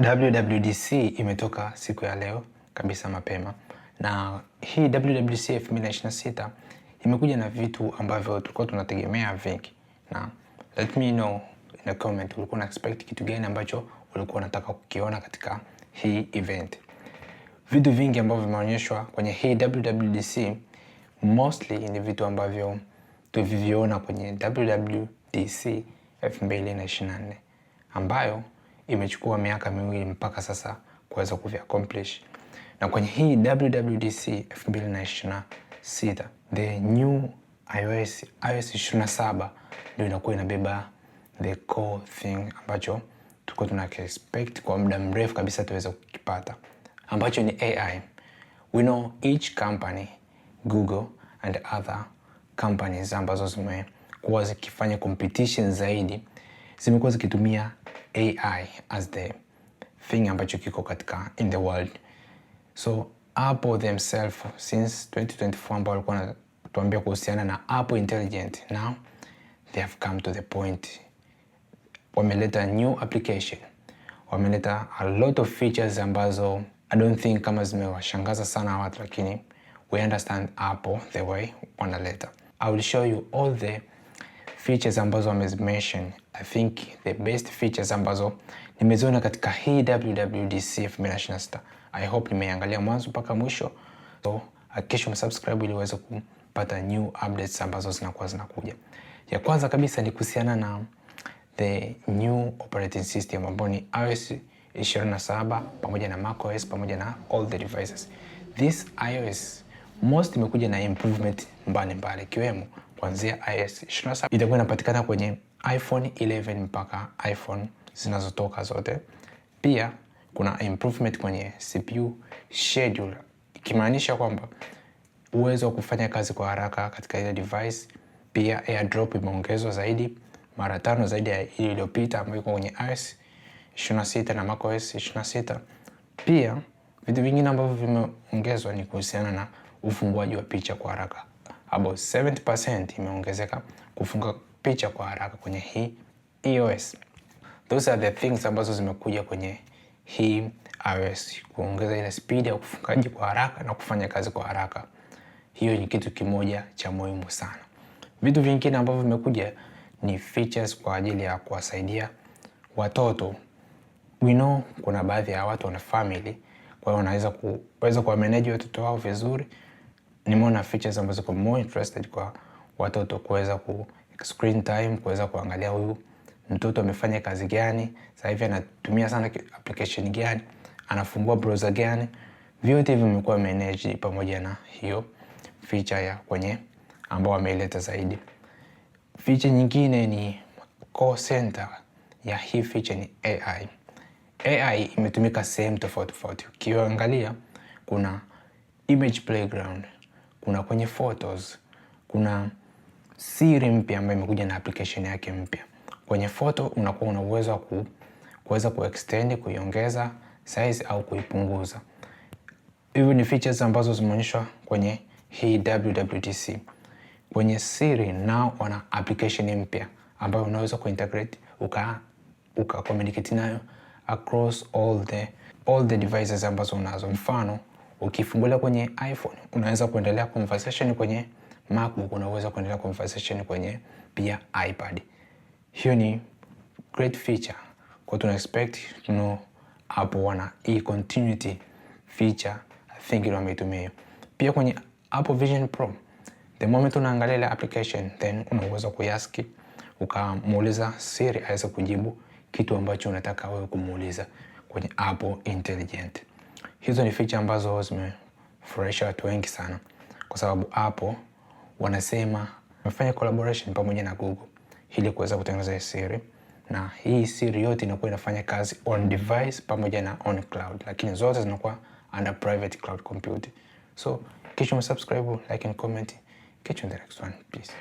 WWDC imetoka siku ya leo kabisa mapema, na hii WWDC 2026 imekuja na vitu ambavyo tulikuwa tunategemea vingi, na let me know in the comment ulikuwa una expect kitu gani ambacho ulikuwa unataka kukiona katika hii event. Vitu vingi ambavyo vimeonyeshwa kwenye hii WWDC mostly ni vitu ambavyo tuviviona kwenye WWDC 2024 ambayo imechukua miaka miwili mpaka sasa kuweza kuvi-accomplish. Na kwenye hii WWDC 2026 the new iOS 27 ndio inakuwa inabeba the core thing ambacho tulikuwa tuna-expect kwa muda mrefu kabisa tuweza kukipata, ambacho ni AI. We know each company, Google and other companies ambazo zimekuwa zikifanya competition zaidi, zimekuwa zikitumia AI as the thing ambacho kiko katika in the world. So Apple themselves since 2024 ambao walikuwa wanatuambia kuhusiana na Apple Intelligent, now they have come to the point. Wameleta new application, wameleta a lot of features ambazo I don't think kama zimewashangaza sana watu, lakini we understand Apple the way wanaleta. I will show you all the features ambazo wamezimention. I think the best features ambazo nimeziona katika hii WWDC 2026. I hope nimeangalia mwanzo mpaka mwisho. So hakikisha umesubscribe ili uweze kupata new updates ambazo zinakuja. Ya kwanza kabisa ni kuhusiana na the new operating system ambao ni iOS 27 pamoja na macOS pamoja na all the devices. This iOS most imekuja na improvement mbalimbali, ikiwemo kuanzia iOS 27 itakuwa inapatikana kwenye iPhone 11 mpaka iPhone zinazotoka zote. Pia kuna improvement kwenye CPU schedule, ikimaanisha kwamba uwezo wa kufanya kazi kwa haraka katika ile device. Pia AirDrop imeongezwa zaidi mara 5 zaidi ya ile iliyopita ambayo iko kwenye iOS 26 na macOS 26. Pia vitu vingine ambavyo vimeongezwa ni kuhusiana na ufunguaji wa picha kwa haraka. About 70% imeongezeka kufunga picha kwa haraka kwenye hii iOS. Those are the things ambazo zimekuja kwenye hii iOS, kuongeza ile speed ya ufungaji kwa haraka na kufanya kazi kwa haraka. Hiyo ni kitu kimoja cha muhimu sana. Vitu vingine ambavyo vimekuja ni features kwa ajili ya kuwasaidia watoto. We know kuna baadhi ya watu wana family, kwa hiyo wanaweza kuwa manage watoto wao vizuri. Nimeona features ambazo kwa more interested kwa watoto kuweza ku screen time, kuweza kuangalia huyu mtoto amefanya kazi gani, sasa hivi anatumia sana application gani, anafungua browser gani. Vyote hivi vimekuwa managed pamoja na hiyo feature ya kwenye ambao wameileta zaidi. Feature nyingine ni call center ya hii feature ni AI. AI imetumika sehemu tofauti tofauti. Ukiangalia kuna image playground, kuna kwenye photos, kuna Siri mpya ambayo imekuja na application yake mpya. Kwenye photo unakuwa una uwezo wa kuweza kuextend, kuiongeza size au kuipunguza. Hivi ni features ambazo zimeonyeshwa kwenye hii WWDC. Kwenye Siri nao wana application mpya ambayo unaweza kuintegrate communicate nayo across all the devices ambazo unazo. Mfano, ukifungulia kwenye iPhone unaweza kuendelea conversation kwenye MacBook, unaweza kuendelea conversation kwenye pia iPad. Hiyo ni great feature. Kwa tuna expect Apple wana continuity feature, I think ile wameitumia. Pia kwenye Apple Vision Pro, the moment unaangalia ile application then unaweza kuyaski ukamuuliza Siri aweze kujibu kitu ambacho unataka wewe kumuuliza kwenye Apple Intelligent. Hizo ni feature ambazo zimefurahisha watu wengi sana, kwa sababu Apple wanasema wamefanya collaboration pamoja na Google ili kuweza kutengeneza Siri, na hii Siri yote inakuwa inafanya kazi on device pamoja na on cloud, lakini zote zinakuwa under private cloud computing. So kisha subscribe, like and comment. Catch you in the next one. Peace.